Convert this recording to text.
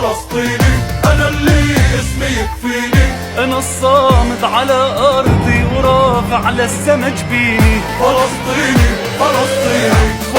فلسطيني، أنا اللي اسمي يكفيني. أنا الصامد على أرضي ورافع للسما جبيني. فلسطيني فلسطيني